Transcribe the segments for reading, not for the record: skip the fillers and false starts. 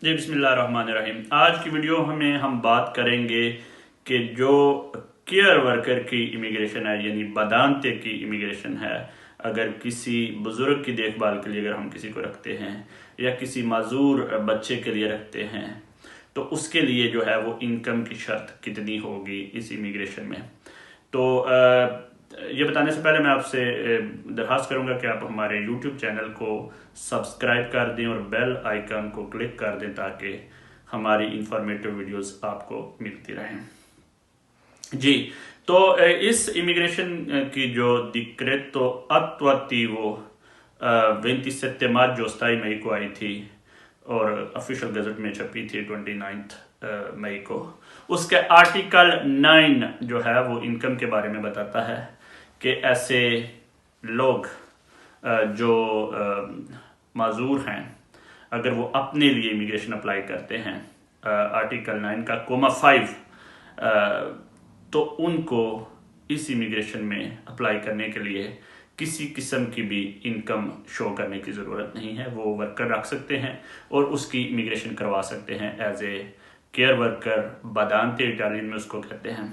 جی بسم اللہ الرحمن الرحیم۔ آج کی ویڈیو میں ہم بات کریں گے کہ جو کیئر ورکر کی امیگریشن ہے، یعنی بدانتے کی امیگریشن ہے، اگر کسی بزرگ کی دیکھ بھال کے لیے اگر ہم کسی کو رکھتے ہیں یا کسی معذور بچے کے لیے رکھتے ہیں تو اس کے لیے جو ہے وہ انکم کی شرط کتنی ہوگی اس امیگریشن میں۔ تو یہ بتانے سے پہلے میں آپ سے درخواست کروں گا کہ آپ ہمارے یوٹیوب چینل کو سبسکرائب کر دیں اور بیل آئیکن کو کلک کر دیں تاکہ ہماری انفارمیٹیو ویڈیوز آپ کو ملتی رہیں۔ جی تو اس امیگریشن کی جو ڈیکریٹو attuativo 27 maggio 27 مئی کو آئی تھی اور آفیشل گزٹ میں چھپی تھی 29 مئی کو، اس کے آرٹیکل 9 جو ہے وہ انکم کے بارے میں بتاتا ہے کہ ایسے لوگ جو معذور ہیں اگر وہ اپنے لیے امیگریشن اپلائی کرتے ہیں آرٹیکل 9 کا کوما 5 تو ان کو اس امیگریشن میں اپلائی کرنے کے لیے کسی قسم کی بھی انکم شو کرنے کی ضرورت نہیں ہے۔ وہ ورکر رکھ سکتے ہیں اور اس کی امیگریشن کروا سکتے ہیں ایز اے کیئر ورکر، بدانتے اٹالین میں اس کو کہتے ہیں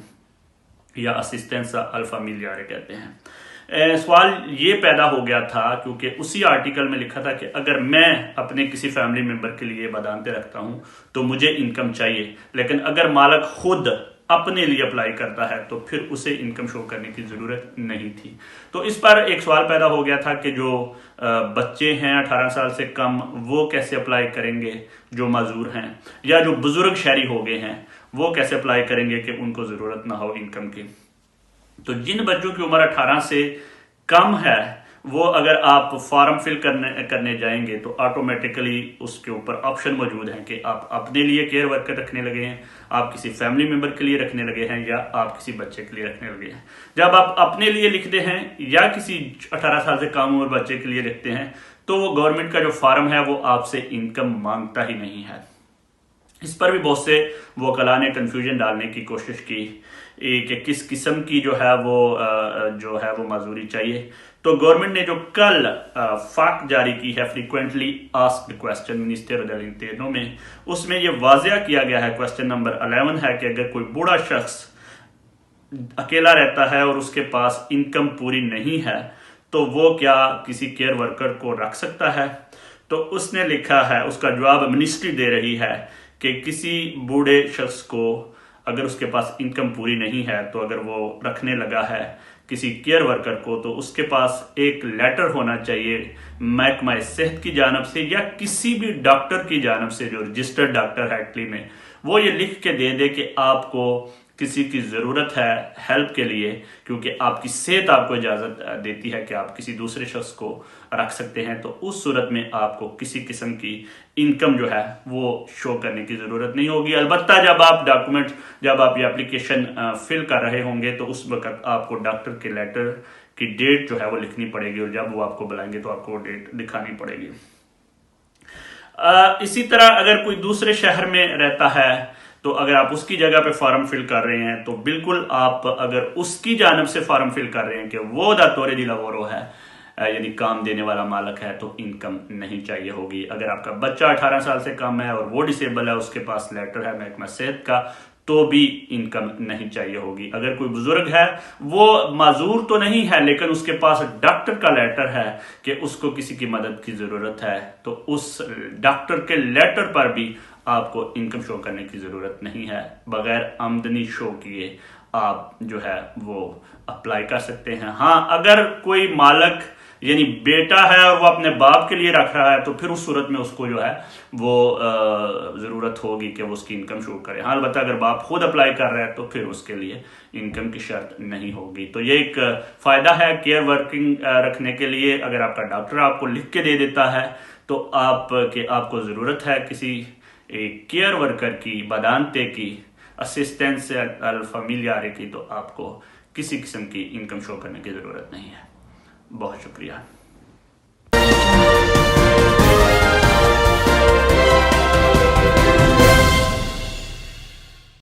یا اسسٹنسا al familiare کہتے ہیں۔ سوال یہ پیدا ہو گیا تھا کیونکہ اسی آرٹیکل میں لکھا تھا کہ اگر میں اپنے کسی فیملی ممبر کے لیے بدانتے رکھتا ہوں تو مجھے انکم چاہیے، لیکن اگر مالک خود اپنے لیے اپلائی کرتا ہے تو پھر اسے انکم شو کرنے کی ضرورت نہیں تھی۔ تو اس پر ایک سوال پیدا ہو گیا تھا کہ جو بچے ہیں 18 سال سے کم وہ کیسے اپلائی کریں گے، جو معذور ہیں، یا جو بزرگ شہری ہو گئے ہیں وہ کیسے اپلائی کریں گے کہ ان کو ضرورت نہ ہو انکم کی۔ تو جن بچوں کی عمر 18 سے کم ہے وہ اگر آپ فارم فل کرنے جائیں گے تو آٹومیٹکلی اس کے اوپر آپشن موجود ہیں کہ آپ اپنے لیے کیئر ورکر رکھنے لگے ہیں، آپ کسی فیملی ممبر کے لیے رکھنے لگے ہیں، یا آپ کسی بچے کے لیے رکھنے لگے ہیں۔ جب آپ اپنے لیے لکھتے ہیں یا کسی 18 سال سے کم عمر بچے کے لیے لکھتے ہیں تو وہ گورنمنٹ کا جو فارم ہے وہ آپ سے انکم مانگتا ہی نہیں ہے۔ اس پر بھی بہت سے وکلاء نے کنفیوژن ڈالنے کی کوشش کی کہ کس قسم کی جو ہے وہ معذوری چاہیے۔ تو گورنمنٹ نے جو کل فاک جاری کی ہے فریکوینٹلی آسکڈ کوسچن منسٹر دell'interno میں، اس میں یہ واضح کیا گیا ہے، کوسچن نمبر 11 ہے کہ اگر کوئی بوڑھا شخص اکیلا رہتا ہے اور اس کے پاس انکم پوری نہیں ہے تو وہ کیا کسی کیئر ورکر کو رکھ سکتا ہے؟ تو اس نے لکھا ہے، اس کا جواب منسٹری دے رہی ہے کہ کسی بوڑھے شخص کو اگر اس کے پاس انکم پوری نہیں ہے تو اگر وہ رکھنے لگا ہے کسی کیئر ورکر کو تو اس کے پاس ایک لیٹر ہونا چاہیے محکمہ صحت کی جانب سے یا کسی بھی ڈاکٹر کی جانب سے جو رجسٹرڈ ڈاکٹر ہے اٹلی میں، وہ یہ لکھ کے دے دے کہ آپ کو کسی کی ضرورت ہے ہیلپ کے لیے، کیونکہ آپ کی صحت آپ کو اجازت دیتی ہے کہ آپ کسی دوسرے شخص کو رکھ سکتے ہیں، تو اس صورت میں آپ کو کسی قسم کی انکم جو ہے وہ شو کرنے کی ضرورت نہیں ہوگی۔ البتہ جب آپ یہ اپلیکیشن فل کر رہے ہوں گے تو اس وقت آپ کو ڈاکٹر کے لیٹر کی ڈیٹ جو ہے وہ لکھنی پڑے گی، اور جب وہ آپ کو بلائیں گے تو آپ کو وہ ڈیٹ دکھانی پڑے گی۔ اسی طرح اگر کوئی دوسرے شہر میں رہتا ہے تو اگر آپ اس کی جگہ پہ فارم فل کر رہے ہیں تو بالکل آپ اگر اس کی جانب سے فارم فل کر رہے ہیں کہ وہ datore di lavoro ہے، یعنی کام دینے والا مالک ہے، تو انکم نہیں چاہیے ہوگی۔ اگر آپ کا بچہ 18 سال سے کم ہے اور وہ ڈسیبل ہے، اس کے پاس لیٹر ہے محکمہ صحت کا، تو بھی انکم نہیں چاہیے ہوگی۔ اگر کوئی بزرگ ہے، وہ معذور تو نہیں ہے لیکن اس کے پاس ڈاکٹر کا لیٹر ہے کہ اس کو کسی کی مدد کی ضرورت ہے، تو اس ڈاکٹر کے لیٹر پر بھی آپ کو انکم شو کرنے کی ضرورت نہیں ہے۔ بغیر آمدنی شو کیے آپ جو ہے وہ اپلائی کر سکتے ہیں۔ ہاں اگر کوئی مالک یعنی بیٹا ہے اور وہ اپنے باپ کے لیے رکھ رہا ہے تو پھر اس صورت میں اس کو جو ہے وہ ضرورت ہوگی کہ وہ اس کی انکم شو کرے۔ ہاں البتہ اگر باپ خود اپلائی کر رہا ہے تو پھر اس کے لیے انکم کی شرط نہیں ہوگی۔ تو یہ ایک فائدہ ہے کیئر ورکنگ رکھنے کے لیے۔ اگر آپ کا ڈاکٹر آپ کو لکھ کے دے دیتا ہے تو آپ کو ضرورت ہے کسی کیئر ورکر کی، بدانتے کی، اسسٹنسا al familiare کی، تو آپ کو کسی قسم کی انکم شو کرنے کی ضرورت نہیں ہے۔ بہت شکریہ۔